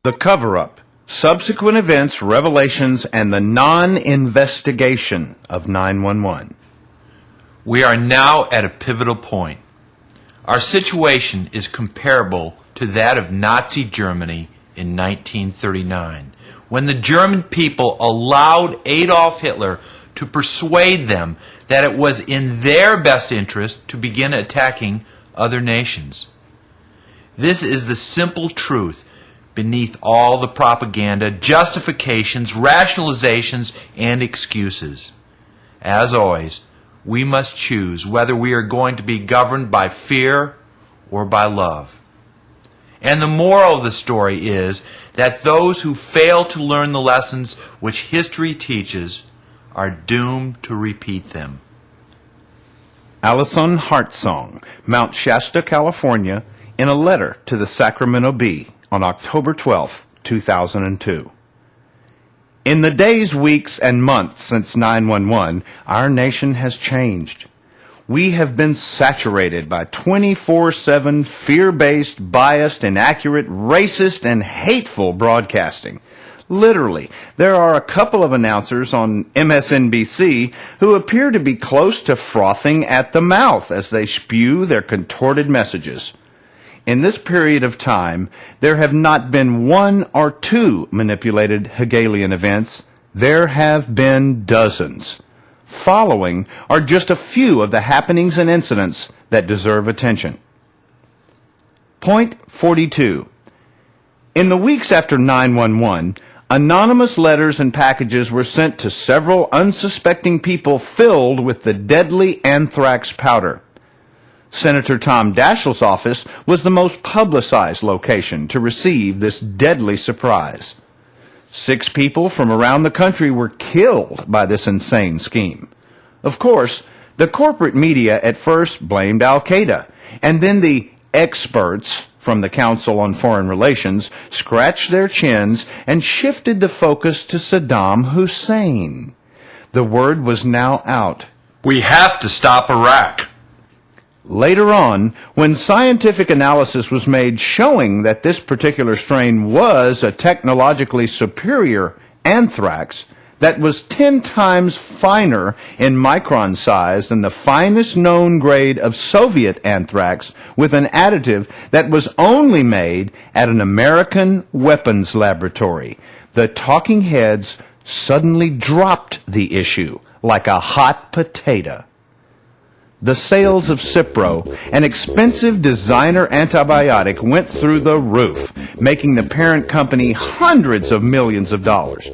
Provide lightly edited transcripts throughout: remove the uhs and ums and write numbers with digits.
The cover-up, subsequent events, revelations, and the non-investigation of 9/11. We are now at a pivotal point. Our situation is comparable to that of Nazi Germany in 1939, when the German people allowed Adolf Hitler to persuade them that it was in their best interest to begin attacking other nations. This is the simple truth beneath all the propaganda, justifications, rationalizations, and excuses. As always, we must choose whether we are going to be governed by fear or by love. And the moral of the story is that those who fail to learn the lessons which history teaches are doomed to repeat them. Allison Hartsong, Mount Shasta, California, in a letter to the Sacramento Bee on October 12, 2002. In the days, weeks, and months since 9/11, our nation has changed. We have been saturated by 24/7 fear-based, biased, inaccurate, racist, and hateful broadcasting. Literally, there are a couple of announcers on MSNBC who appear to be close to frothing at the mouth as they spew their contorted messages. In this period of time, there have not been one or two manipulated Hegelian events. There have been dozens. Following are just a few of the happenings and incidents that deserve attention. Point 42. In the weeks after 9/11, anonymous letters and packages were sent to several unsuspecting people filled with the deadly anthrax powder. Senator Tom Daschle's office was the most publicized location to receive this deadly surprise. 6 people from around the country were killed by this insane scheme. Of course, the corporate media at first blamed Al-Qaeda, and then the experts from the Council on Foreign Relations scratched their chins and shifted the focus to Saddam Hussein. The word was now out. We have to stop Iraq. Later on, when scientific analysis was made showing that this particular strain was a technologically superior anthrax that was 10 times finer in micron size than the finest known grade of Soviet anthrax with an additive that was only made at an American weapons laboratory, the talking heads suddenly dropped the issue like a hot potato. The sales of Cipro, an expensive designer antibiotic, went through the roof, making the parent company hundreds of millions of dollars.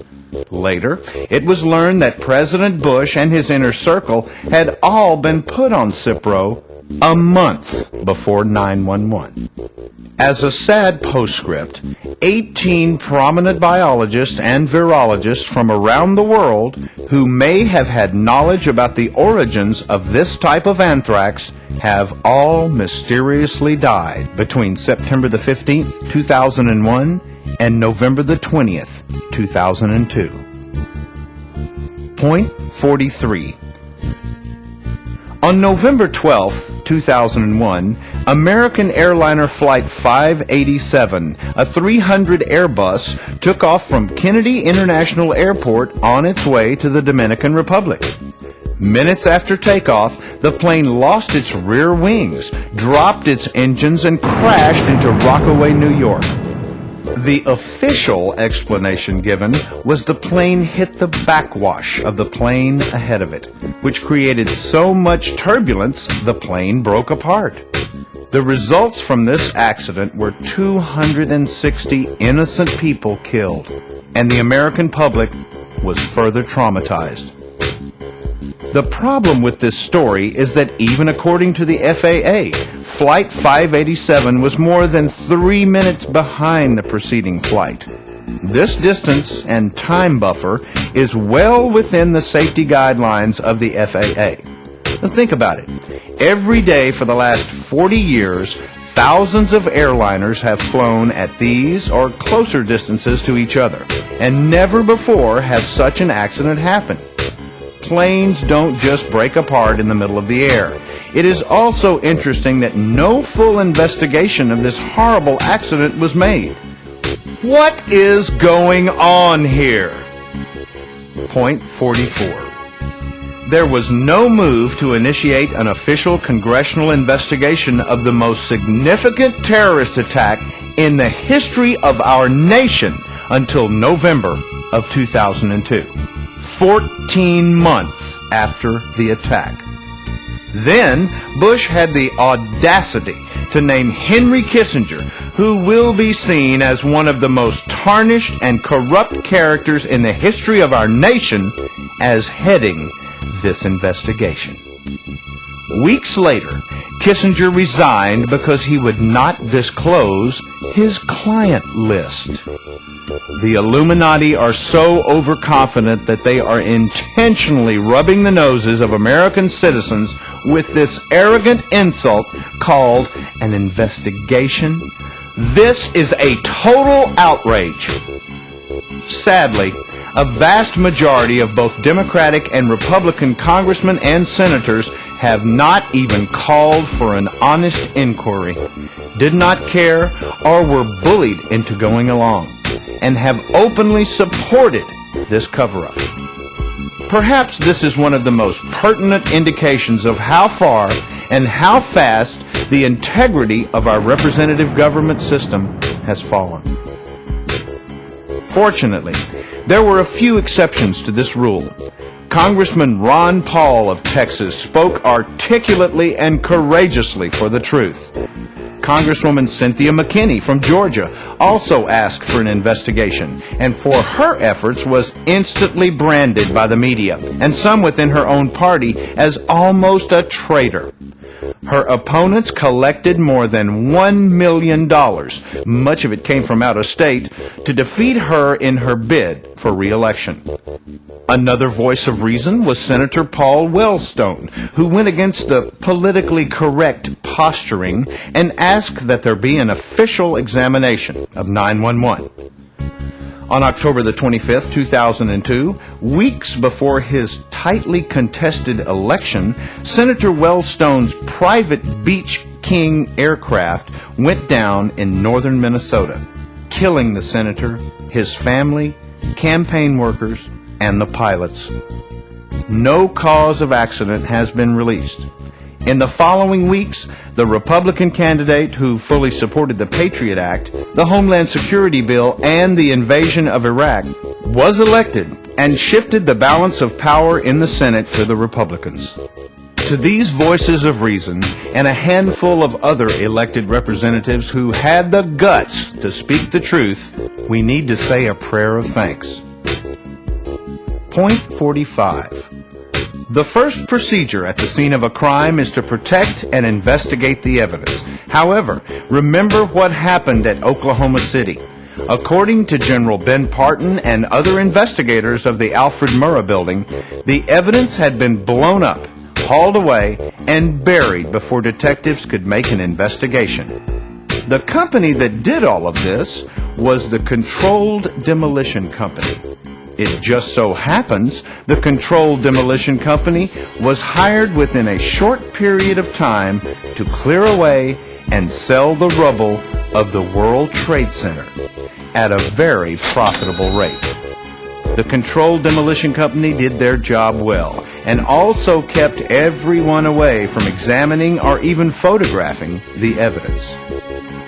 Later, it was learned that President Bush and his inner circle had all been put on Cipro a month before 9/11. As a sad postscript, 18 prominent biologists and virologists from around the world who may have had knowledge about the origins of this type of anthrax have all mysteriously died between September the 15th, 2001 and November the 20th, 2002. Point 43. On November 12, 2001, American airliner Flight 587, a 300 Airbus, took off from Kennedy International Airport on its way to the Dominican Republic. Minutes after takeoff, the plane lost its rear wings, dropped its engines, and crashed into Rockaway, New York. The official explanation given was the plane hit the backwash of the plane ahead of it, which created so much turbulence the plane broke apart. The results from this accident were 260 innocent people killed, and the American public was further traumatized. The problem with this story is that even according to the FAA, Flight 587 was more than 3 minutes behind the preceding flight. This distance and time buffer is well within the safety guidelines of the FAA. Now think about it. Every day for the last 40 years, thousands of airliners have flown at these or closer distances to each other, and never before has such an accident happened. Planes don't just break apart in the middle of the air. It is also interesting that no full investigation of this horrible accident was made. What is going on here? Point 44. There was no move to initiate an official congressional investigation of the most significant terrorist attack in the history of our nation until November of 2002, 14 months after the attack. Then, Bush had the audacity to name Henry Kissinger, who will be seen as one of the most tarnished and corrupt characters in the history of our nation, as heading this investigation. Weeks later, Kissinger resigned because he would not disclose his client list. The Illuminati are so overconfident that they are intentionally rubbing the noses of American citizens with this arrogant insult called an investigation. This is a total outrage. Sadly, a vast majority of both Democratic and Republican congressmen and senators have not even called for an honest inquiry, did not care, or were bullied into going along, and have openly supported this cover-up. Perhaps this is one of the most pertinent indications of how far and how fast the integrity of our representative government system has fallen. Fortunately, there were a few exceptions to this rule. Congressman Ron Paul of Texas spoke articulately and courageously for the truth. Congresswoman Cynthia McKinney from Georgia also asked for an investigation, and for her efforts was instantly branded by the media and some within her own party as almost a traitor. Her opponents collected more than $1 million, much of it came from out of state, to defeat her in her bid for re-election. Another voice of reason was Senator Paul Wellstone, who went against the politically correct posturing and asked that there be an official examination of 911. On October the 25th, 2002, weeks before his tightly contested election, Senator Wellstone's private Beach King aircraft went down in northern Minnesota, killing the senator, his family, campaign workers, and the pilots. No cause of accident has been released. In the following weeks, the Republican candidate who fully supported the Patriot Act, the Homeland Security Bill, and the invasion of Iraq was elected and shifted the balance of power in the Senate to the Republicans. To these voices of reason and a handful of other elected representatives who had the guts to speak the truth, we need to say a prayer of thanks. Point 45. The first procedure at the scene of a crime is to protect and investigate the evidence. However, remember what happened at Oklahoma City. According to General Ben Parton and other investigators of the Alfred Murrah building, the evidence had been blown up, hauled away, and buried before detectives could make an investigation. The company that did all of this was the Controlled Demolition Company. It just so happens the Controlled Demolition Company was hired within a short period of time to clear away and sell the rubble of the World Trade Center at a very profitable rate. The Controlled Demolition Company did their job well and also kept everyone away from examining or even photographing the evidence.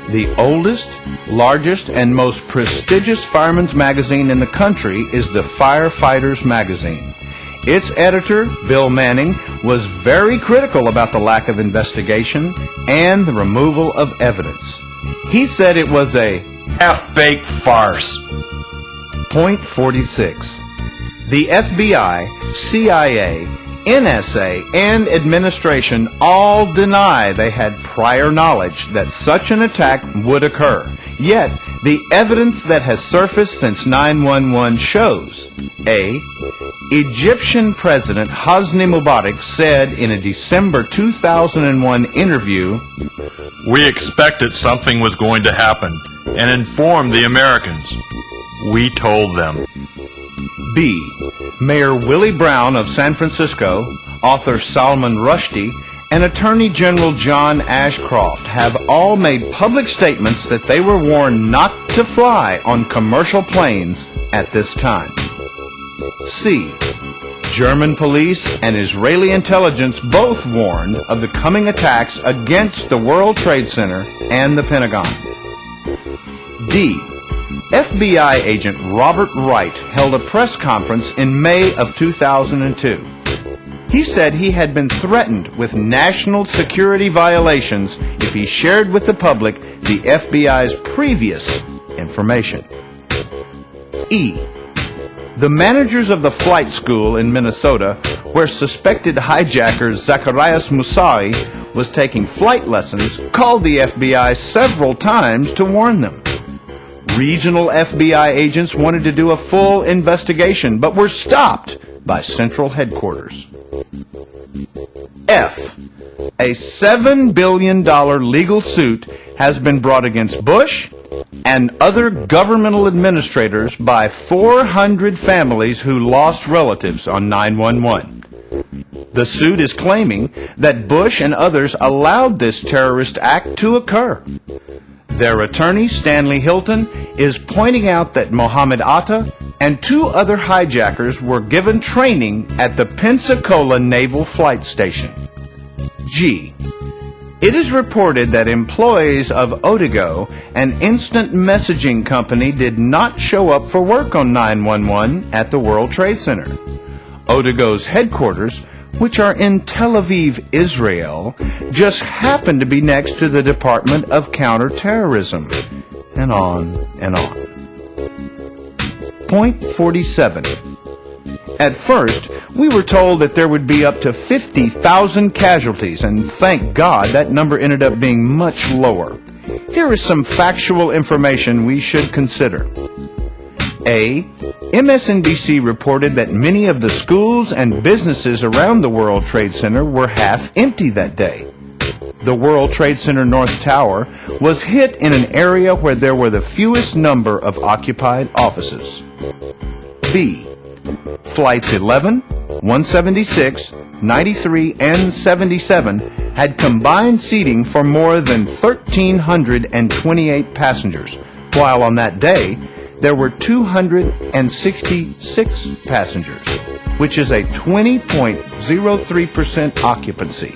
The oldest, largest, and most prestigious fireman's magazine in the country is the Firefighters Magazine. Its editor, Bill Manning, was very critical about the lack of investigation and the removal of evidence. He said it was a half-baked farce. Point 46. The FBI, CIA, NSA, and administration all deny they had prior knowledge that such an attack would occur. Yet, the evidence that has surfaced since 9/11 shows: A. Egyptian President Hosni Mubarak said in a December 2001 interview, "We expected something was going to happen and informed the Americans. We told them." B. Mayor Willie Brown of San Francisco, author Salman Rushdie, and Attorney General John Ashcroft have all made public statements that they were warned not to fly on commercial planes at this time. C. German police and Israeli intelligence both warned of the coming attacks against the World Trade Center and the Pentagon. D. FBI agent Robert Wright held a press conference in May of 2002. He said he had been threatened with national security violations if he shared with the public the FBI's previous information. E. The managers of the flight school in Minnesota, where suspected hijacker Zacharias Musari was taking flight lessons, called the FBI several times to warn them. Regional FBI agents wanted to do a full investigation, but were stopped by Central Headquarters. F. A $7 billion legal suit has been brought against Bush and other governmental administrators by 400 families who lost relatives on 9/11. The suit is claiming that Bush and others allowed this terrorist act to occur. Their attorney, Stanley Hilton, is pointing out that Mohammed Atta and 2 other hijackers were given training at the Pensacola Naval Flight Station. G. It is reported that employees of Odigo, an instant messaging company, did not show up for work on 9/11 at the World Trade Center. Odigo's headquarters, which are in Tel Aviv, Israel, just happened to be next to the Department of Counterterrorism, and on and on. Point 47. At first, we were told that there would be up to 50,000 casualties, and thank God that number ended up being much lower. Here is some factual information we should consider. A. MSNBC reported that many of the schools and businesses around the World Trade Center were half empty that day. The World Trade Center North Tower was hit in an area where there were the fewest number of occupied offices. B. Flights 11, 176, 93, and 77 had combined seating for more than 1,328 passengers, while on that day there were 266 passengers, which is a 20.03% occupancy.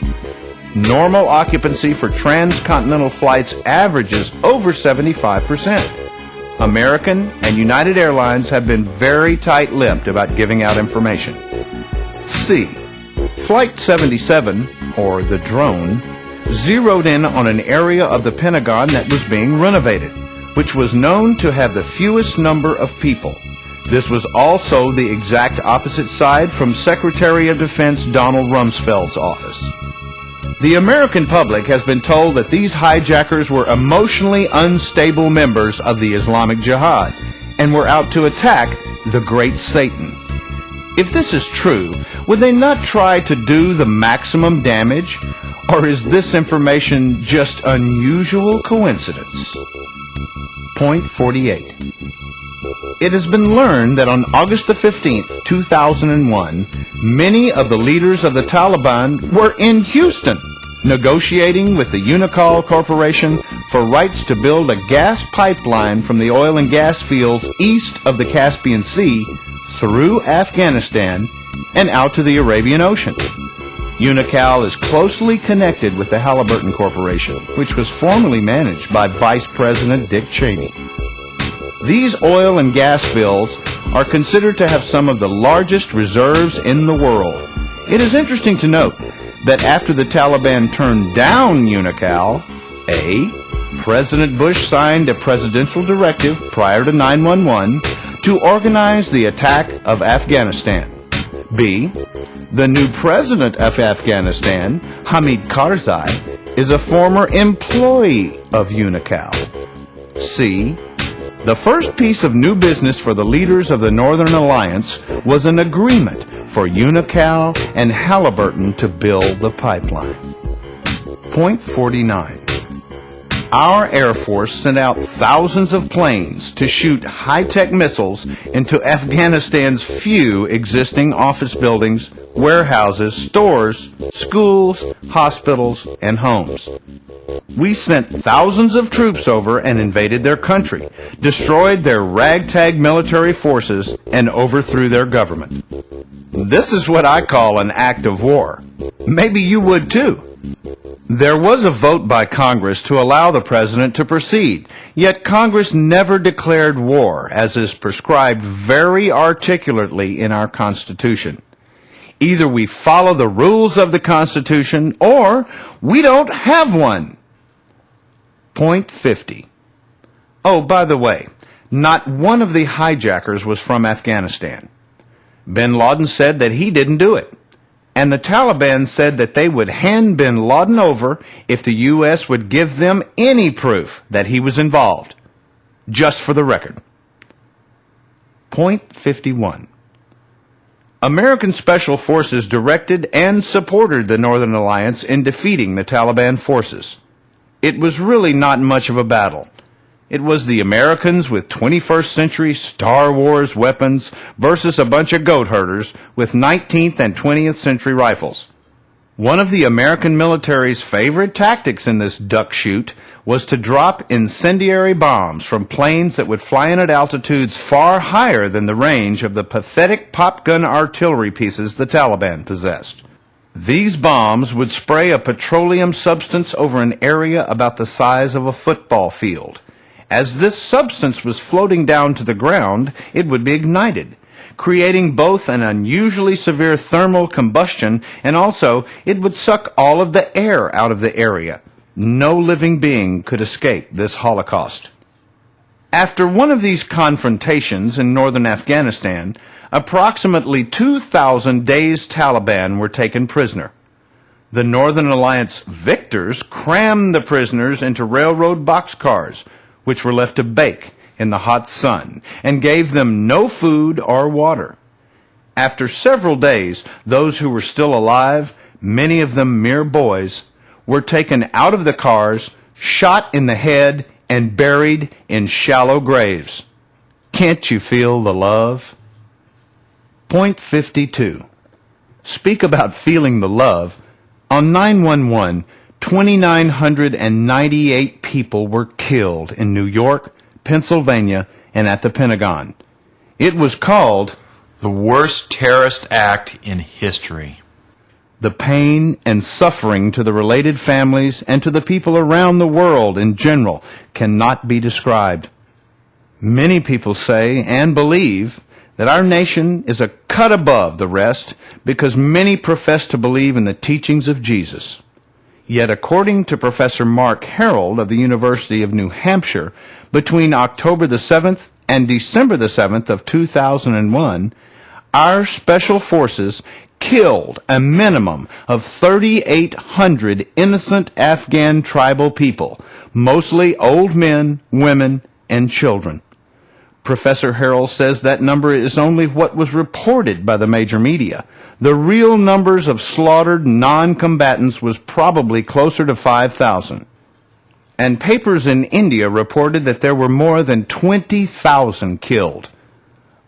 Normal occupancy for transcontinental flights averages over 75%. American and United Airlines have been very tight-lipped about giving out information. C. Flight 77, or the drone, zeroed in on an area of the Pentagon that was being renovated, which was known to have the fewest number of people. This was also the exact opposite side from Secretary of Defense Donald Rumsfeld's office. The American public has been told that these hijackers were emotionally unstable members of the Islamic Jihad and were out to attack the Great Satan. If this is true, would they not try to do the maximum damage? Or is this information just unusual coincidence? Point 48. It has been learned that on August the 15th, 2001, many of the leaders of the Taliban were in Houston negotiating with the Unocal Corporation for rights to build a gas pipeline from the oil and gas fields east of the Caspian Sea through Afghanistan and out to the Arabian Ocean. Unocal is closely connected with the Halliburton Corporation, which was formerly managed by Vice President Dick Cheney. These oil and gas fields are considered to have some of the largest reserves in the world. It is interesting to note that after the Taliban turned down Unocal, A. President Bush signed a presidential directive prior to 9/11 to organize the attack of Afghanistan. B. The new president of Afghanistan, Hamid Karzai, is a former employee of Unocal. C. The first piece of new business for the leaders of the Northern Alliance was an agreement for Unocal and Halliburton to build the pipeline. Point 49. Our Air Force sent out thousands of planes to shoot high-tech missiles into Afghanistan's few existing office buildings, warehouses, stores, schools, hospitals, and homes. We sent thousands of troops over and invaded their country, destroyed their ragtag military forces, and overthrew their government. This is what I call an act of war. Maybe you would too. There was a vote by Congress to allow the president to proceed, yet Congress never declared war, as is prescribed very articulately in our Constitution. Either we follow the rules of the Constitution, or we don't have one. Point 50. Oh, by the way, not one of the hijackers was from Afghanistan. Bin Laden said that he didn't do it. And the Taliban said that they would hand bin Laden over if the U.S. would give them any proof that he was involved. Just for the record. Point 51. American Special Forces directed and supported the Northern Alliance in defeating the Taliban forces. It was really not much of a battle. It was the Americans with 21st century Star Wars weapons versus a bunch of goat herders with 19th and 20th century rifles. One of the American military's favorite tactics in this duck shoot was to drop incendiary bombs from planes that would fly in at altitudes far higher than the range of the pathetic pop-gun artillery pieces the Taliban possessed. These bombs would spray a petroleum substance over an area about the size of a football field. As this substance was floating down to the ground, it would be ignited, creating both an unusually severe thermal combustion and also it would suck all of the air out of the area. No living being could escape this holocaust. After one of these confrontations in northern Afghanistan, approximately 2,000 dazed Taliban were taken prisoner. The Northern Alliance victors crammed the prisoners into railroad boxcars, which were left to bake in the hot sun, and gave them no food or water. After several days, those who were still alive, many of them mere boys, were taken out of the cars, shot in the head, and buried in shallow graves. Can't you feel the love? Point 52. Speak about feeling the love. On 9/11, 2,998 people were killed in New York, Pennsylvania, and at the Pentagon. It was called the worst terrorist act in history. The pain and suffering to the related families and to the people around the world in general cannot be described. Many people say and believe that our nation is a cut above the rest because many profess to believe in the teachings of Jesus. Yet according to Professor Mark Harold of the University of New Hampshire, between October the 7th and December the 7th of 2001, our special forces killed a minimum of 3,800 innocent Afghan tribal people, mostly old men, women, and children. Professor Harold says that number is only what was reported by the major media. The real numbers of slaughtered non-combatants was probably closer to 5,000. And papers in India reported that there were more than 20,000 killed.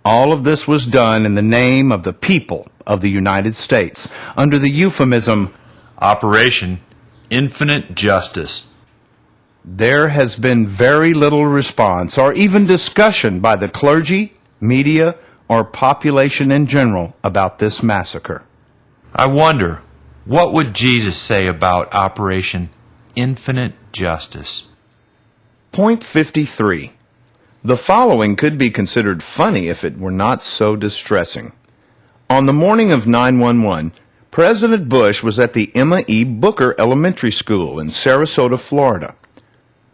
All of this was done in the name of the people of the United States, under the euphemism, Operation Infinite Justice. There has been very little response or even discussion by the clergy, media, or population in general about this massacre. I wonder, what would Jesus say about Operation Infinite Justice? Point 53. The following could be considered funny if it were not so distressing. On the morning of 9/11, President Bush was at the Emma E. Booker Elementary School in Sarasota, Florida.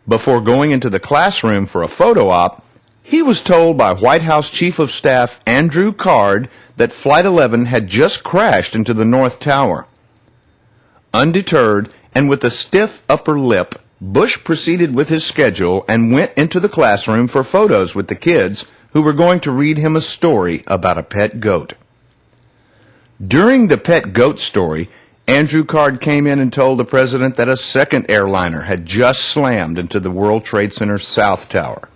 Before going into the classroom for a photo op, he was told by White House Chief of Staff Andrew Card that Flight 11 had just crashed into the North Tower. Undeterred and with a stiff upper lip, Bush proceeded with his schedule and went into the classroom for photos with the kids who were going to read him a story about a pet goat. During the pet goat story, Andrew Card came in and told the president that a second airliner had just slammed into the World Trade Center South Tower.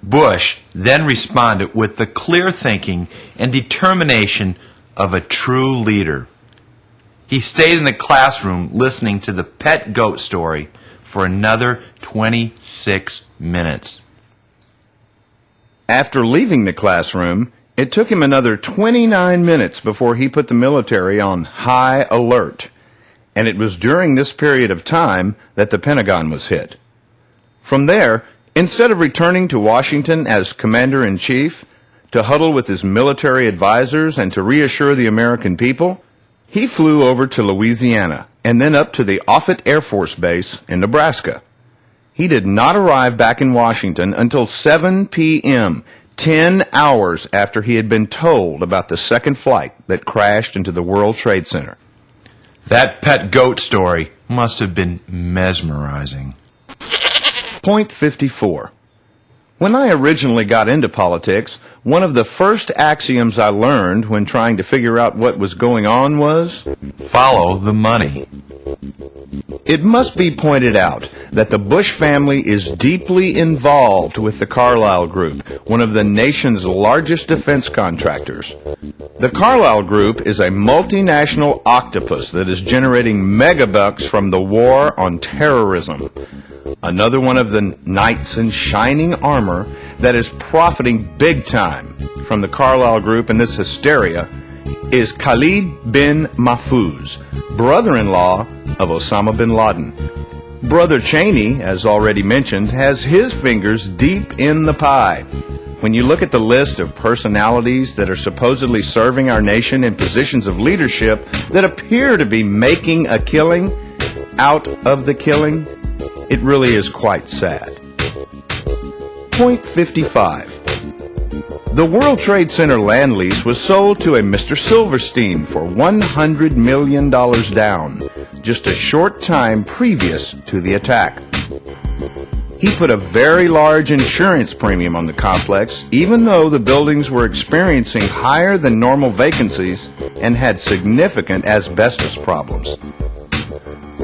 Bush then responded with the clear thinking and determination of a true leader. He stayed in the classroom listening to the pet goat story for another 26 minutes. After leaving the classroom, it took him another 29 minutes before he put the military on high alert. And it was during this period of time that the Pentagon was hit. From there, instead of returning to Washington as Commander-in-Chief, to huddle with his military advisors and to reassure the American people, he flew over to Louisiana and then up to the Offutt Air Force Base in Nebraska. He did not arrive back in Washington until 7 p.m., 10 hours after he had been told about the second flight that crashed into the World Trade Center. That pet goat story must have been mesmerizing. Point 54. When I originally got into politics, one of the first axioms I learned when trying to figure out what was going on was, Follow the money. it must be pointed out that the Bush family is deeply involved with the Carlyle Group, one of the nation's largest defense contractors. The Carlyle Group is a multinational octopus that is generating megabucks from the war on terrorism. Another one of the knights in shining armor that is profiting big time from the Carlyle Group and this hysteria is Khalid bin Mahfouz, brother-in-law of Osama bin Laden. Brother Cheney, as already mentioned, has his fingers deep in the pie. When you look at the list of personalities that are supposedly serving our nation in positions of leadership that appear to be making a killing out of the killing, it really is quite sad. Point 55. The World Trade Center land lease was sold to a Mr. Silverstein for $100 million down, just a short time previous to the attack. He put a very large insurance premium on the complex, even though the buildings were experiencing higher than normal vacancies and had significant asbestos problems.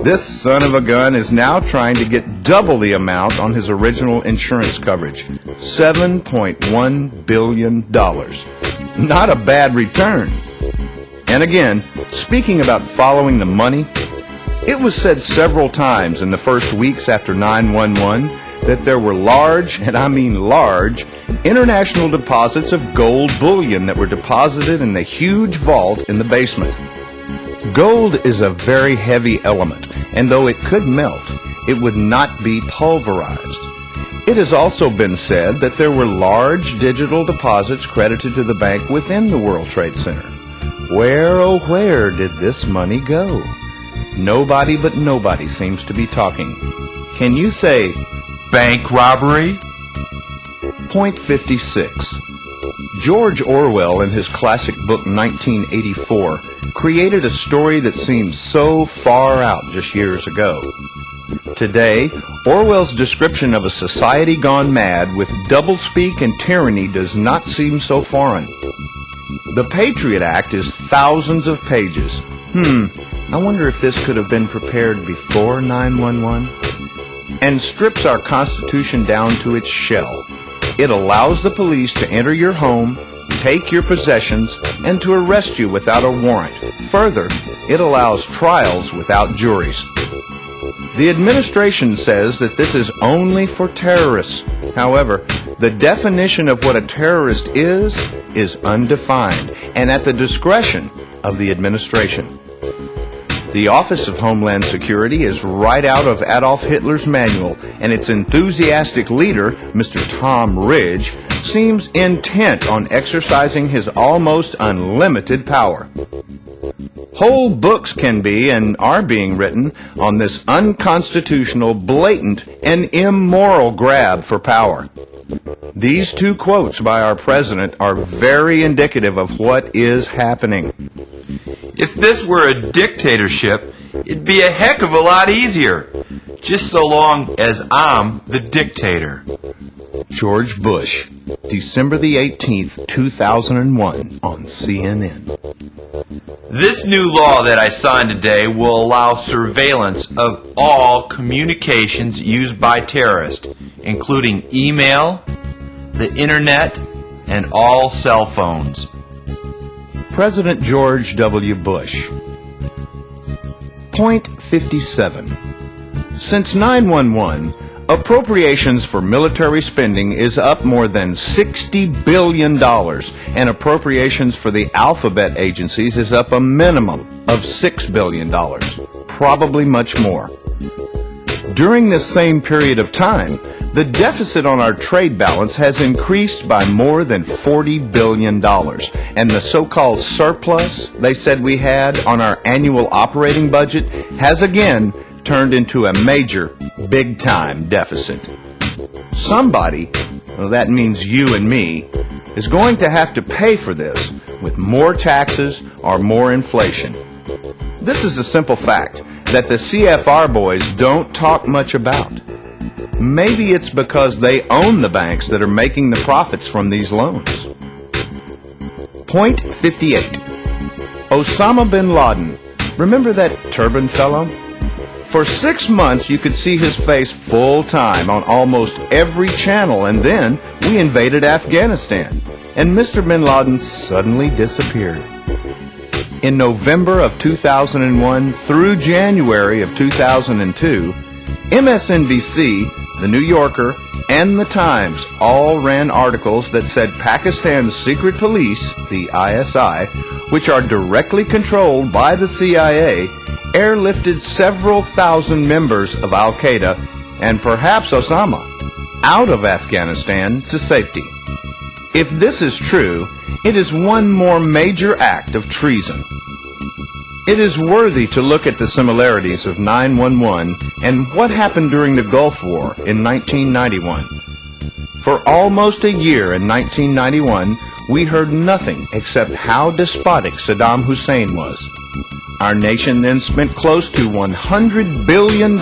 This son of a gun is now trying to get double the amount on his original insurance coverage, $7.1 billion. Not a bad return. And again, speaking about following the money, it was said several times in the first weeks after 9/11 that there were large, and I mean large, international deposits of gold bullion that were deposited in the huge vault in the basement. Gold is a very heavy element, and though it could melt, it would not be pulverized. It has also been said that there were large digital deposits credited to the bank within the World Trade Center. Where, oh where did this money go? Nobody but nobody seems to be talking. Can you say Bank robbery? Point 56. George Orwell, in his classic book 1984, created a story that seems so far out just years ago. Today, Orwell's description of a society gone mad with doublespeak and tyranny does not seem so foreign. The Patriot Act is thousands of pages. I wonder if this could have been prepared before 9/11? And strips our Constitution down to its shell. It allows the police to enter your home, take your possessions, and to arrest you without a warrant. Further, it allows trials without juries. The administration says that this is only for terrorists. However, the definition of what a terrorist is undefined and at the discretion of the administration. The Office of Homeland Security is right out of Adolf Hitler's manual, and its enthusiastic leader, Mr. Tom Ridge, seems intent on exercising his almost unlimited power. Whole books can be and are being written on this unconstitutional, blatant, and immoral grab for power. These two quotes by our president are very indicative of what is happening. If this were a dictatorship, it'd be a heck of a lot easier. Just so long as I'm the dictator. George Bush, December the 18th, 2001, on CNN. This new law that I signed today will allow surveillance of all communications used by terrorists, including email, the internet, and all cell phones. President George W. Bush. Point 57. Since 9/11, appropriations for military spending is up more than $60 billion, and appropriations for the alphabet agencies is up a minimum of $6 billion, probably much more. During this same period of time, the deficit on our trade balance has increased by more than $40 billion, and the so-called surplus they said we had on our annual operating budget has again turned into a major, big-time deficit. Somebody, well, that means you and me, is going to have to pay for this with more taxes or more inflation. This is a simple fact that the CFR boys don't talk much about. Maybe it's because they own the banks that are making the profits from these loans. Point 58. Osama bin Laden. Remember that turban fellow? For 6 months you could see his face full time on almost every channel, and then we invaded Afghanistan, and Mr. bin Laden suddenly disappeared. In November of 2001 through January of 2002, MSNBC, The New Yorker, and The Times all ran articles that said Pakistan's secret police, the ISI, which are directly controlled by the CIA, airlifted several thousand members of Al-Qaeda and perhaps Osama out of Afghanistan to safety. If this is true, it is one more major act of treason. It is worthy to look at the similarities of 9/11 and what happened during the Gulf War in 1991. For almost a year in 1991, we heard nothing except how despotic Saddam Hussein was. Our nation then spent close to $100 billion,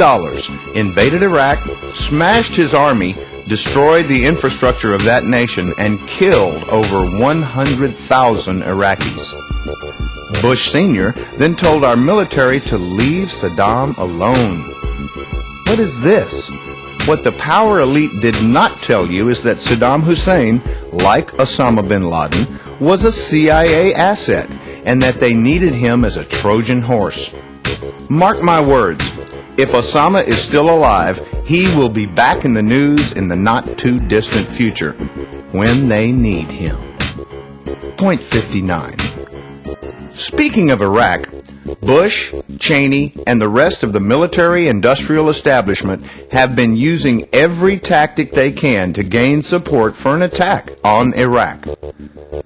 invaded Iraq, smashed his army, destroyed the infrastructure of that nation, and killed over 100,000 Iraqis. Bush Sr. then told our military to leave Saddam alone. What is this? What the power elite did not tell you is that Saddam Hussein, like Osama bin Laden, was a CIA asset, and that they needed him as a Trojan horse. Mark my words, if Osama is still alive, he will be back in the news in the not-too-distant future, when they need him. Point 59. Speaking of Iraq, Bush, Cheney, and the rest of the military-industrial establishment have been using every tactic they can to gain support for an attack on Iraq.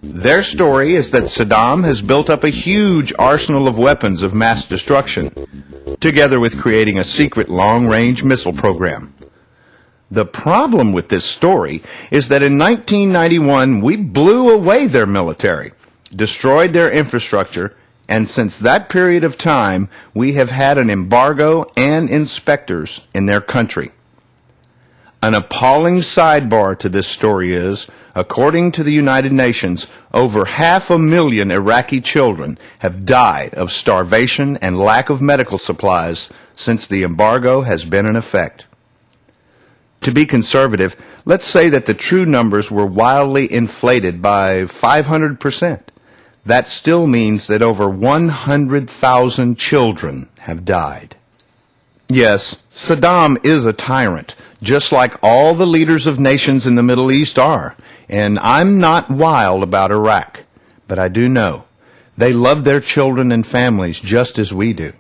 Their story is that Saddam has built up a huge arsenal of weapons of mass destruction, together with creating a secret long-range missile program. The problem with this story is that in 1991 we blew away their military, destroyed their infrastructure, and since that period of time, we have had an embargo and inspectors in their country. An appalling sidebar to this story is, according to the United Nations, over 500,000 Iraqi children have died of starvation and lack of medical supplies since the embargo has been in effect. To be conservative, let's say that the true numbers were wildly inflated by 500%. That still means that over 100,000 children have died. Yes, Saddam is a tyrant, just like all the leaders of nations in the Middle East are. And I'm not wild about Iraq, but I do know they love their children and families just as we do.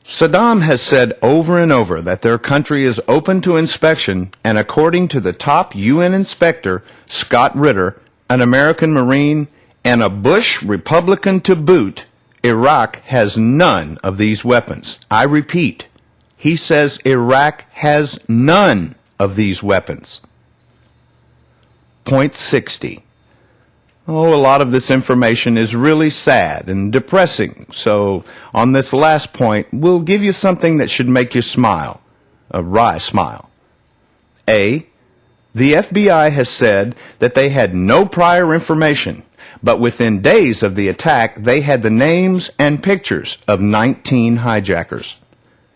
Saddam has said over and over that their country is open to inspection, and according to the top UN inspector, Scott Ritter, an American Marine, and a Bush Republican to boot, Iraq has none of these weapons. I repeat, he says Iraq has none of these weapons. Point 60. Oh, a lot of this information is really sad and depressing, so on this last point, we'll give you something that should make you smile, a wry smile. A, the FBI has said that they had no prior information, but within days of the attack, they had the names and pictures of 19 hijackers.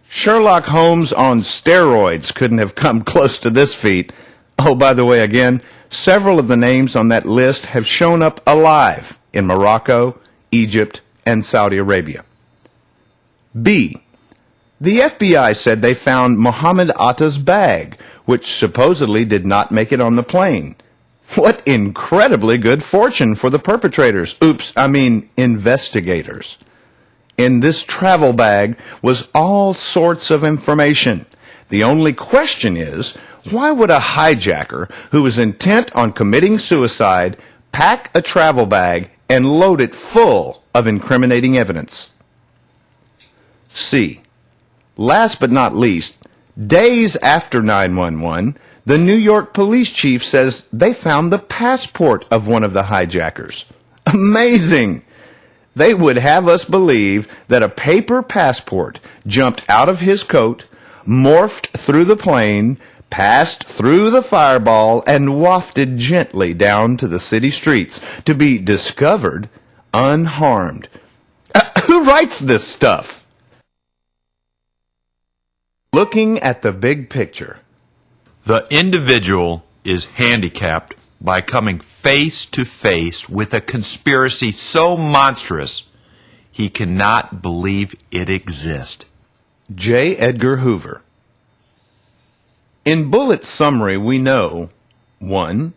Sherlock Holmes on steroids couldn't have come close to this feat. Oh, by the way, again, several of the names on that list have shown up alive in Morocco, Egypt, and Saudi Arabia. B. The FBI said they found Mohammed Atta's bag, which supposedly did not make it on the plane. What incredibly good fortune for the perpetrators. Investigators. In this travel bag was all sorts of information. The only question is, why would a hijacker who was intent on committing suicide pack a travel bag and load it full of incriminating evidence? C. Last but not least, days after 911, the New York police chief says they found the passport of one of the hijackers. Amazing! They would have us believe that a paper passport jumped out of his coat, morphed through the plane, passed through the fireball, and wafted gently down to the city streets to be discovered unharmed. Who writes this stuff? Looking at the big picture. The individual is handicapped by coming face to face with a conspiracy so monstrous he cannot believe it exists. J. Edgar Hoover. In bullet summary, we know 1.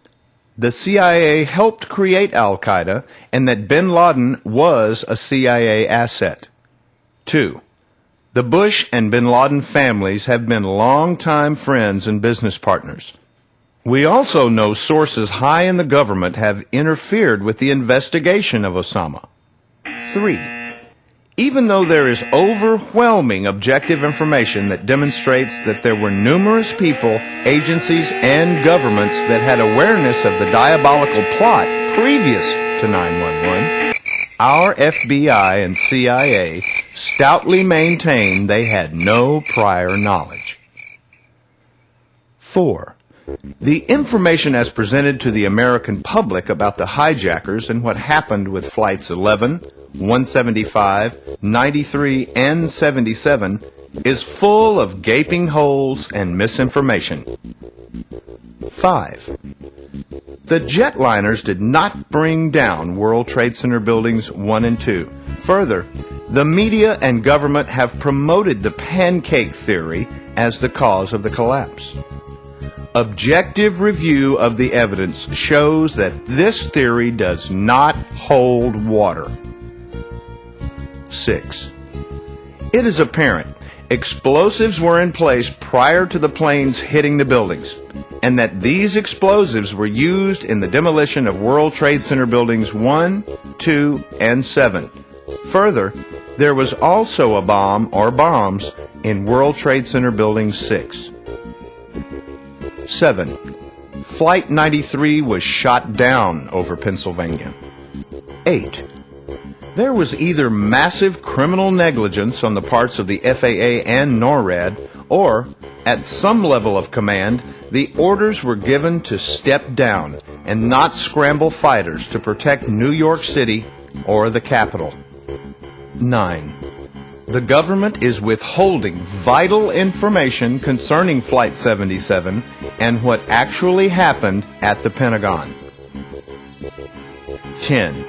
The CIA helped create Al-Qaeda and that bin Laden was a CIA asset. 2. The Bush and bin Laden families have been longtime friends and business partners. We also know sources high in the government have interfered with the investigation of Osama. 3. Even though there is overwhelming objective information that demonstrates that there were numerous people, agencies, and governments that had awareness of the diabolical plot previous to 911, our FBI and CIA stoutly maintain they had no prior knowledge. 4. The information as presented to the American public about the hijackers and what happened with Flights 11, 175, 93, and 77 is full of gaping holes and misinformation. 5. The jetliners did not bring down World Trade Center buildings 1 and 2. Further, the media and government have promoted the pancake theory as the cause of the collapse. Objective review of the evidence shows that this theory does not hold water. 6. It is apparent explosives were in place prior to the planes hitting the buildings, and that these explosives were used in the demolition of World Trade Center buildings 1, 2, and 7. Further, there was also a bomb or bombs in World Trade Center building 6. 7. Flight 93 was shot down over Pennsylvania. 8. There was either massive criminal negligence on the parts of the FAA and NORAD, or, at some level of command, the orders were given to step down and not scramble fighters to protect New York City or the Capitol. 9. The government is withholding vital information concerning Flight 77 and what actually happened at the Pentagon. 10.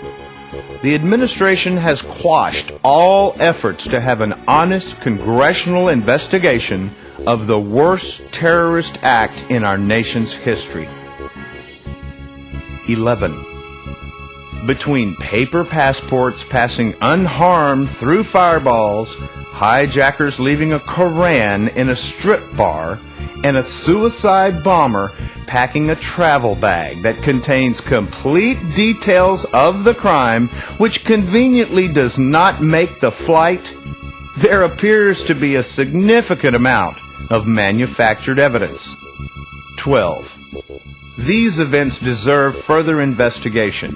The administration has quashed all efforts to have an honest congressional investigation of the worst terrorist act in our nation's history. 11. Between paper passports passing unharmed through fireballs, hijackers leaving a Koran in a strip bar, and a suicide bomber packing a travel bag that contains complete details of the crime, which conveniently does not make the flight, there appears to be a significant amount of manufactured evidence. 12. These events deserve further investigation.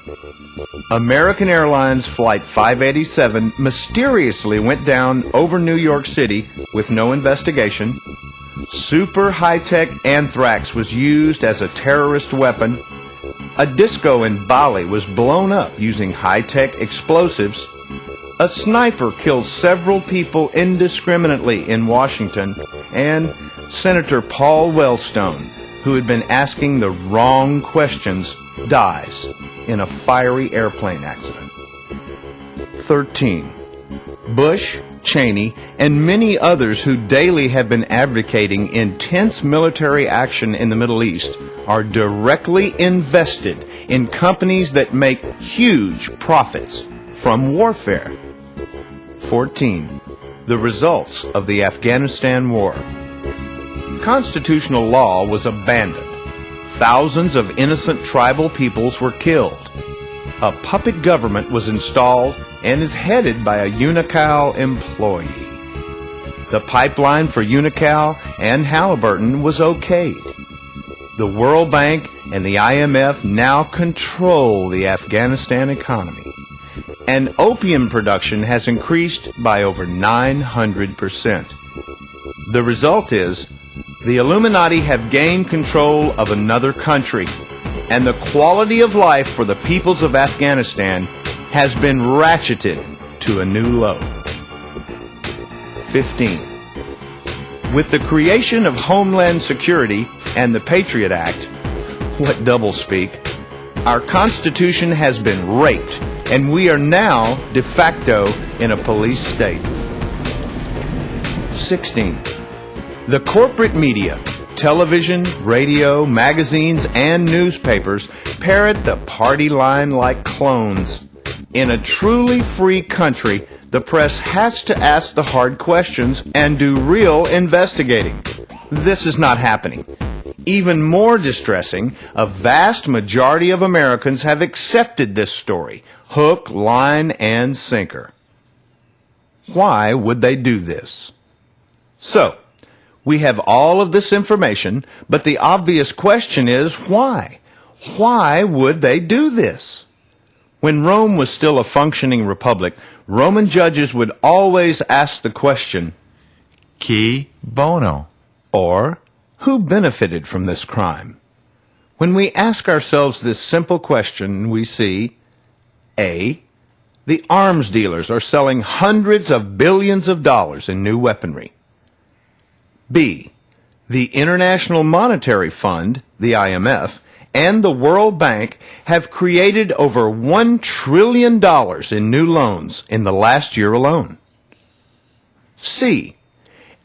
American Airlines Flight 587 mysteriously went down over New York City with no investigation. Super high-tech anthrax was used as a terrorist weapon. A disco in Bali was blown up using high-tech explosives. A sniper killed several people indiscriminately in Washington. And Senator Paul Wellstone, who had been asking the wrong questions, dies in a fiery airplane accident. 13. Bush, Cheney, and many others who daily have been advocating intense military action in the Middle East are directly invested in companies that make huge profits from warfare. 14. The results of the Afghanistan War. Constitutional law was abandoned. Thousands of innocent tribal peoples were killed. A puppet government was installed and is headed by a UNICAL employee. The pipeline for UNICAL and Halliburton was okayed. The World Bank and the IMF now control the Afghanistan economy. And opium production has increased by over 900%. The result is the Illuminati have gained control of another country, and the quality of life for the peoples of Afghanistan has been ratcheted to a new low. 15. With the creation of Homeland Security and the Patriot Act, what doublespeak, our Constitution has been raped, and we are now de facto in a police state. 16. The corporate media, television, radio, magazines, and newspapers parrot the party line like clones. In a truly free country, the press has to ask the hard questions and do real investigating. This is not happening. Even more distressing, a vast majority of Americans have accepted this story, hook, line, and sinker. Why would they do this? So, we have all of this information, but the obvious question is why? Why would they do this? When Rome was still a functioning republic, Roman judges would always ask the question, Qui bono? or who benefited from this crime? When we ask ourselves this simple question, we see A. The arms dealers are selling hundreds of billions of dollars in new weaponry. B. The International Monetary Fund, the IMF, and the World Bank have created over $1 trillion in new loans in the last year alone. C.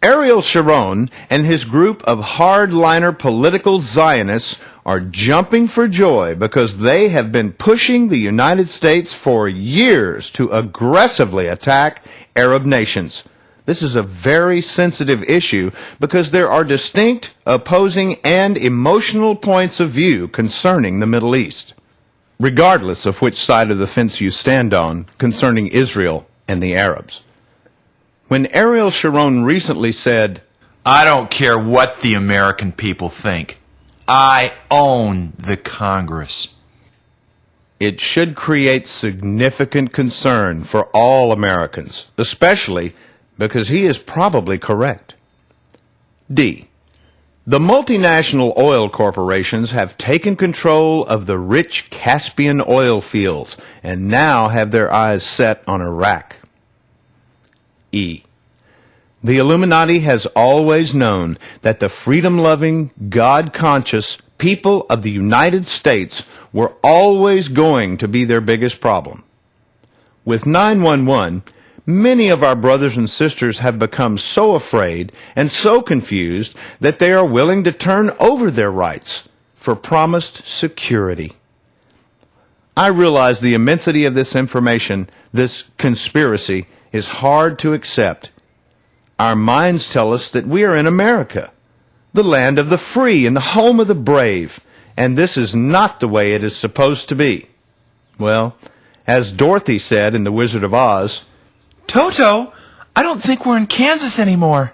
Ariel Sharon and his group of hardliner political Zionists are jumping for joy because they have been pushing the United States for years to aggressively attack Arab nations. This is a very sensitive issue because there are distinct, opposing, and emotional points of view concerning the Middle East, regardless of which side of the fence you stand on concerning Israel and the Arabs. When Ariel Sharon recently said, I don't care what the American people think. I own the Congress. it should create significant concern for all Americans, especially because he is probably correct. D. The multinational oil corporations have taken control of the rich Caspian oil fields and now have their eyes set on Iraq. E. The Illuminati has always known that the freedom-loving, God-conscious people of the United States were always going to be their biggest problem. With 911, many of our brothers and sisters have become so afraid and so confused that they are willing to turn over their rights for promised security. I realize the immensity of this information, this conspiracy, is hard to accept. Our minds tell us that we are in America, the land of the free and the home of the brave, and this is not the way it is supposed to be. Well, as Dorothy said in The Wizard of Oz, Toto, I don't think we're in Kansas anymore.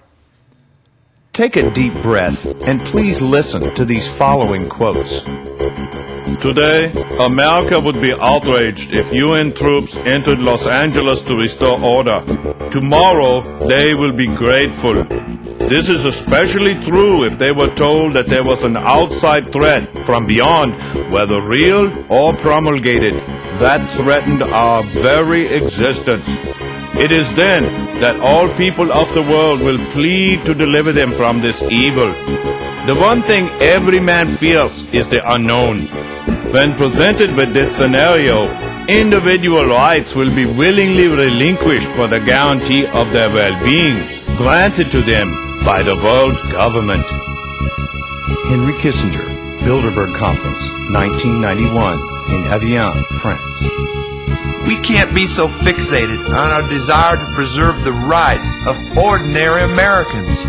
take a deep breath and please listen to these following quotes. Today, America would be outraged if UN troops entered Los Angeles to restore order. Tomorrow, they will be grateful. This is especially true if they were told that there was an outside threat from beyond, whether real or promulgated, that threatened our very existence. It is then that all people of the world will plead to deliver them from this evil. The one thing every man fears is the unknown. When presented with this scenario, Individual rights will be willingly relinquished for the guarantee of their well-being, granted to them by the world government. Henry Kissinger, Bilderberg Conference, 1991, in Evian, France. We can't be so fixated on our desire to preserve the rights of ordinary Americans.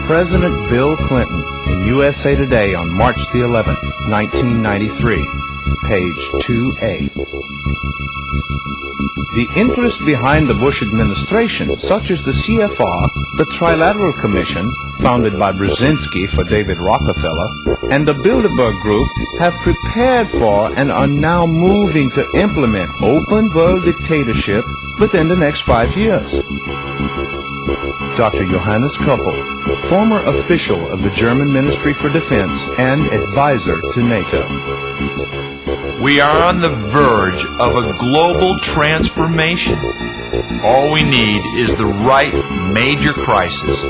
President Bill Clinton in USA Today on March the 11th, 1993, page 2A. The interest behind the Bush administration, such as the CFR, the Trilateral Commission, founded by Brzezinski for David Rockefeller, and the Bilderberg Group, have prepared for and are now moving to implement open world dictatorship within the next 5 years. Dr. Johannes Koppel, former official of the German Ministry for Defense and advisor to NATO. We are on the verge of a global transformation. All we need is the right major crisis,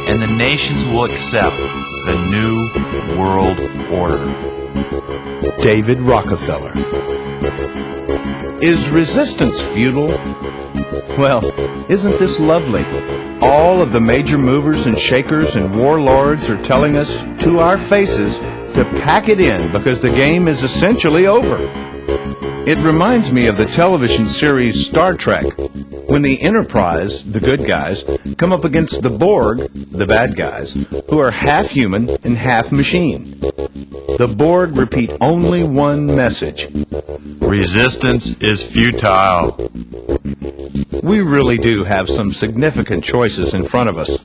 and the nations will accept the new world order. David Rockefeller. Is resistance futile? Well, isn't this lovely? All of the major movers and shakers and warlords are telling us to our faces to pack it in because the game is essentially over. It reminds me of the television series Star Trek, when the Enterprise, the good guys, come up against the Borg, the bad guys, who are half human and half machine. The Borg repeat only one message. Resistance is futile. We really do have some significant choices in front of us.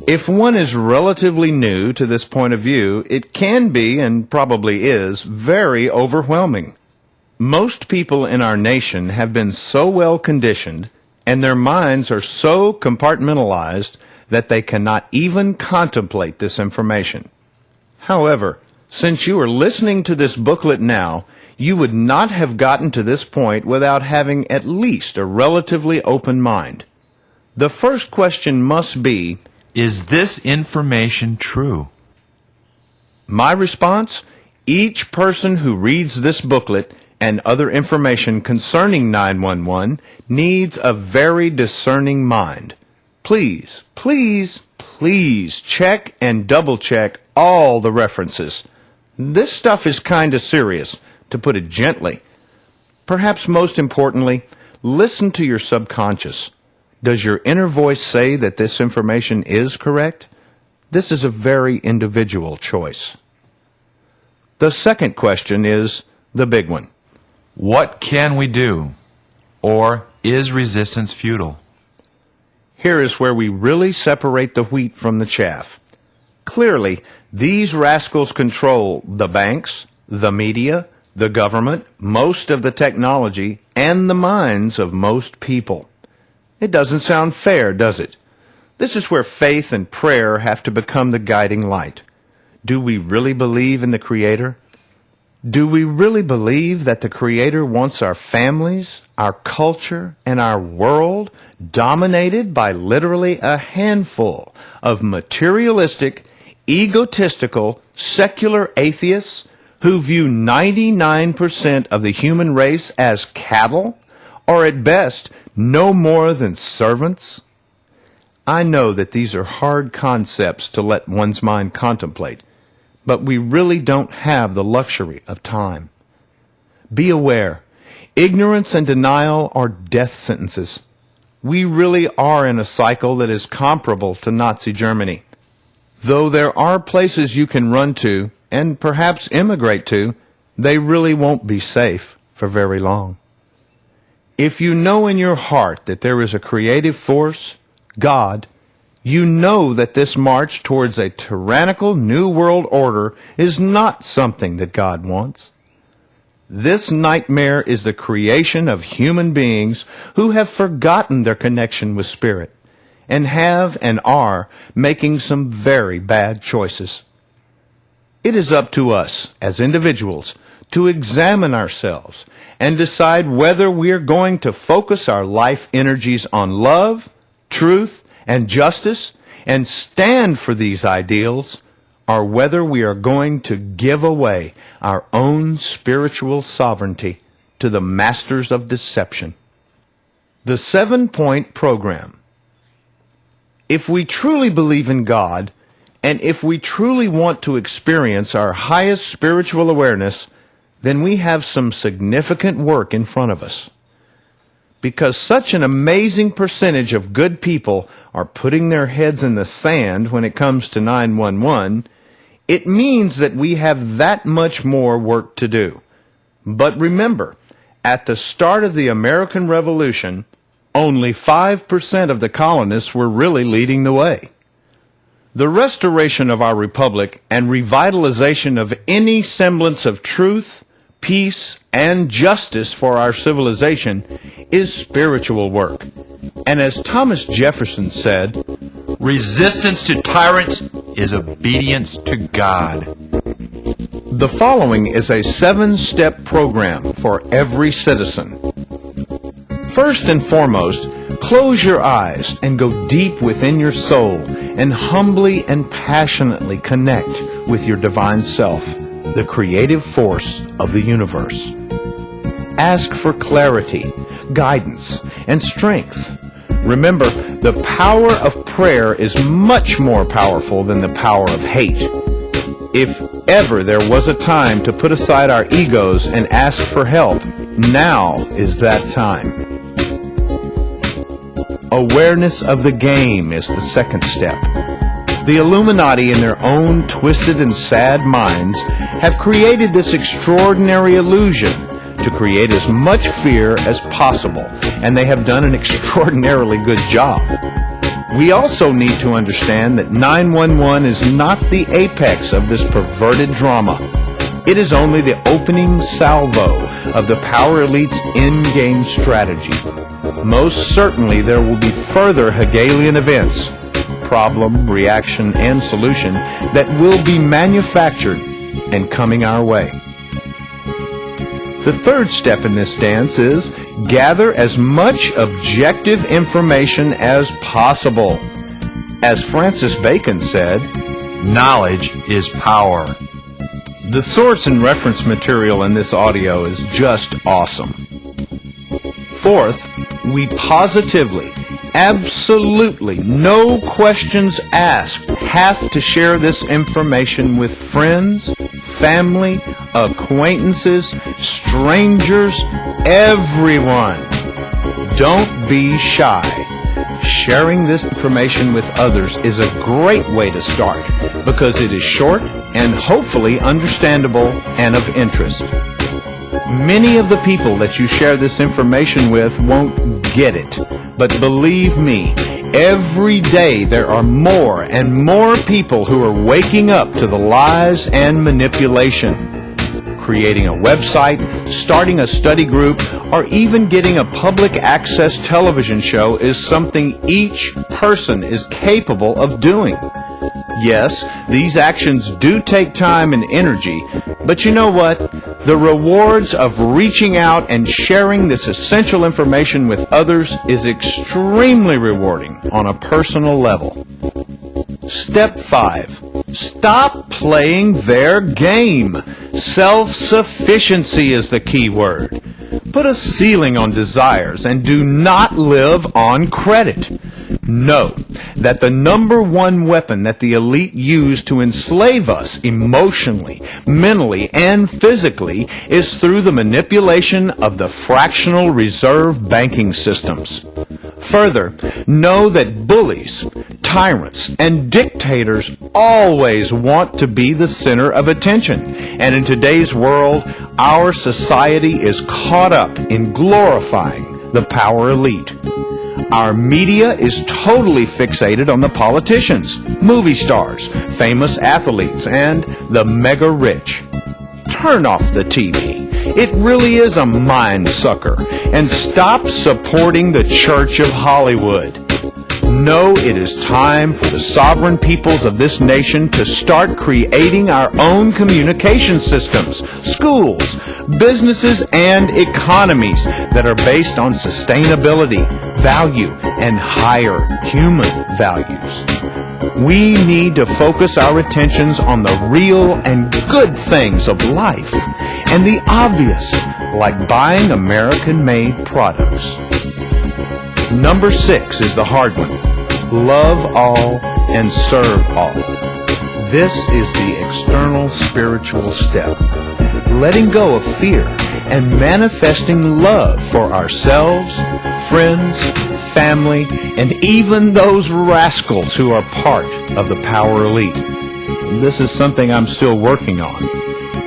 If one is relatively new to this point of view, it can be, and probably is, very overwhelming. Most people in our nation have been so well conditioned, and their minds are so compartmentalized that they cannot even contemplate this information. However, since you are listening to this booklet now, you would not have gotten to this point without having at least a relatively open mind. The first question must be, is this information true? My response? Each person who reads this booklet and other information concerning 911 needs a very discerning mind. Please, please, please check and double-check all the references. This stuff is kind of serious, to put it gently. Perhaps most importantly, listen to your subconscious. Does your inner voice say that this information is correct? This is a very individual choice. The second question is the big one. What can we do? Or is resistance futile? Here is where we really separate the wheat from the chaff. Clearly, these rascals control the banks, the media, the government, most of the technology, and the minds of most people. It doesn't sound fair, does it? This is where faith and prayer have to become the guiding light. Do we really believe in the Creator? Do we really believe that the Creator wants our families, our culture, and our world dominated by literally a handful of materialistic, egotistical, secular atheists who view 99% of the human race as cattle, or at best, no more than servants? I know that these are hard concepts to let one's mind contemplate, but we really don't have the luxury of time. Be aware, ignorance and denial are death sentences. We really are in a cycle that is comparable to Nazi Germany. Though there are places you can run to, and perhaps immigrate to, they really won't be safe for very long. If you know in your heart that there is a creative force, God, you know that this march towards a tyrannical new world order is not something that God wants. This nightmare is the creation of human beings who have forgotten their connection with Spirit and have and are making some very bad choices. It is up to us as individuals to examine ourselves and decide whether we are going to focus our life energies on love, truth, and justice and stand for these ideals, or whether we are going to give away our own spiritual sovereignty to the masters of deception. The 7-point program. If we truly believe in God, and if we truly want to experience our highest spiritual awareness, then we have some significant work in front of us. Because such an amazing percentage of good people are putting their heads in the sand when it comes to 911, it means that we have that much more work to do. But remember, at the start of the American Revolution, only 5% of the colonists were really leading the way. The restoration of our republic and revitalization of any semblance of truth, peace, and justice for our civilization is spiritual work. And as Thomas Jefferson said, resistance to tyrants is obedience to God. The following is a 7-step program for every citizen. First and foremost, close your eyes and go deep within your soul and humbly and passionately connect with your divine self, the creative force of the universe. Ask for clarity, guidance, and strength. Remember, the power of prayer is much more powerful than the power of hate. If ever there was a time to put aside our egos and ask for help, now is that time. Awareness of the game is the second step. The Illuminati, in their own twisted and sad minds, have created this extraordinary illusion to create as much fear as possible, and they have done an extraordinarily good job. We also need to understand that 911 is not the apex of this perverted drama. It is only the opening salvo of the power elite's in-game strategy. Most certainly there will be further Hegelian events, problem, reaction, and solution, that will be manufactured and coming our way. The third step in this dance is gather as much objective information as possible. As Francis Bacon said, knowledge is power. The source and reference material in this audio is just awesome. Fourth, we positively, absolutely, no questions asked, have to share this information with friends, family, acquaintances, strangers, everyone. Don't be shy. Sharing this information with others is a great way to start because it is short and hopefully understandable and of interest. Many of the people that you share this information with won't get it, but believe me, every day there are more and more people who are waking up to the lies and manipulation. Creating a website, starting a study group, or even getting a public access television show is something each person is capable of doing. Yes, these actions do take time and energy, but you know what? The rewards of reaching out and sharing this essential information with others is extremely rewarding on a personal level. Step 5. Stop playing their game. Self-sufficiency is the key word. Put a ceiling on desires and do not live on credit. Know that the number one weapon that the elite use to enslave us emotionally, mentally, and physically is through the manipulation of the fractional reserve banking systems. Further, know that bullies, tyrants, and dictators always want to be the center of attention. And in today's world, our society is caught up in glorifying the power elite. Our media is totally fixated on the politicians, movie stars, famous athletes, and the mega rich. Turn off the TV. It really is a mind sucker. And stop supporting the Church of Hollywood. Know it is time for the sovereign peoples of this nation to start creating our own communication systems, schools, businesses, and economies that are based on sustainability, value, and higher human values. We need to focus our attentions on the real and good things of life and the obvious, like buying American-made products. Number 6 is the hard one. Love all and serve all. This is the external spiritual step. Letting go of fear and manifesting love for ourselves, friends, family, and even those rascals who are part of the power elite. This is something I'm still working on.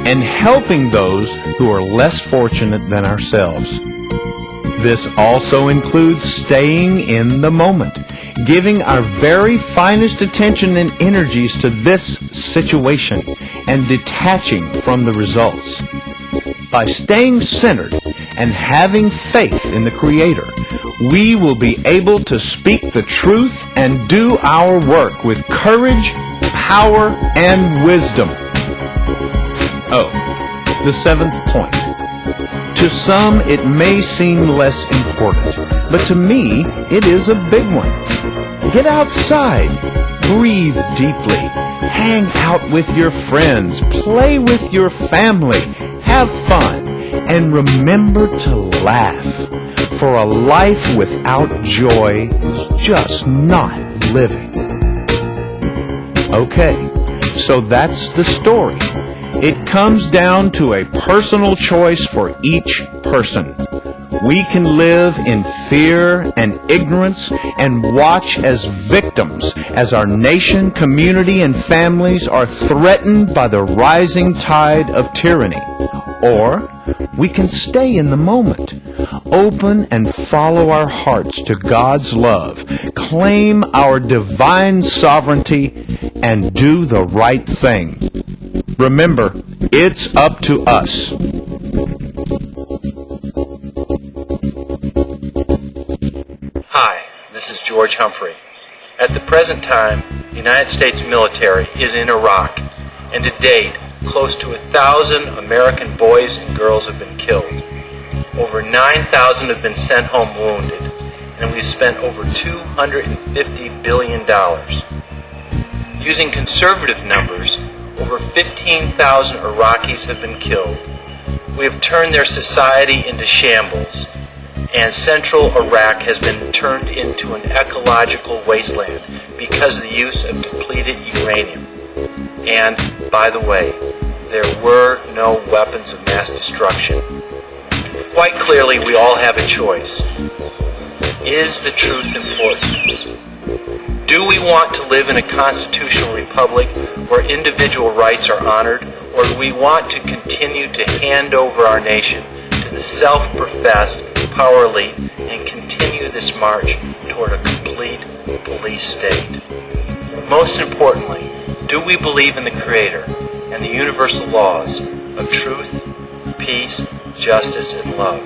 And helping those who are less fortunate than ourselves. This also includes staying in the moment, giving our very finest attention and energies to this situation, and detaching from the results. By staying centered and having faith in the Creator, we will be able to speak the truth and do our work with courage, power, and wisdom. Oh, the 7th point. To some, it may seem less important, but to me, it is a big one. Get outside, breathe deeply, hang out with your friends, play with your family, have fun, and remember to laugh. For a life without joy is just not living. Okay, so that's the story. It comes down to a personal choice for each person. We can live in fear and ignorance and watch as victims as our nation, community, and families are threatened by the rising tide of tyranny. Or we can stay in the moment, open and follow our hearts to God's love, claim our divine sovereignty, and do the right thing. Remember, it's up to us. Hi, this is George Humphrey. At the present time, the United States military is in Iraq, and to date, close to 1,000 American boys and girls have been killed. Over 9,000 have been sent home wounded, and we've spent over $250 billion. Using conservative numbers, over 15,000 Iraqis have been killed. We have turned their society into shambles, and central Iraq has been turned into an ecological wasteland because of the use of depleted uranium. And, by the way, there were no weapons of mass destruction. Quite clearly, we all have a choice. Is the truth important? Do we want to live in a constitutional republic where individual rights are honored, or do we want to continue to hand over our nation to the self-professed power elite and continue this march toward a complete police state? Most importantly, do we believe in the Creator and the universal laws of truth, peace, justice, and love?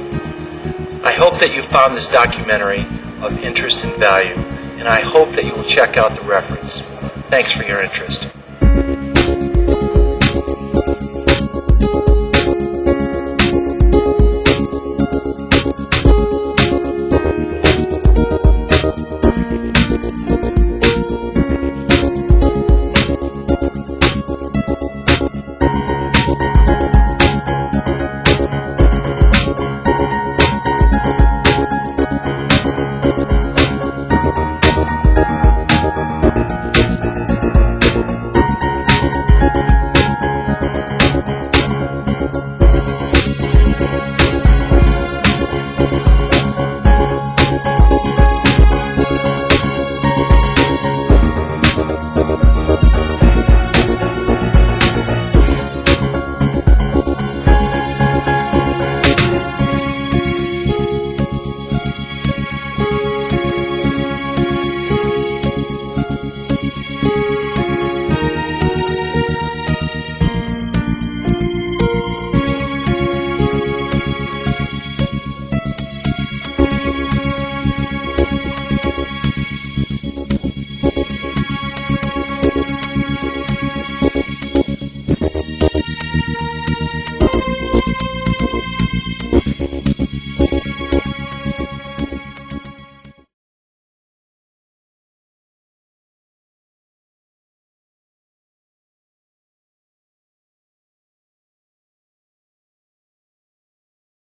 I hope that you found this documentary of interest and value, and I hope that you will check out the reference. Thanks for your interest.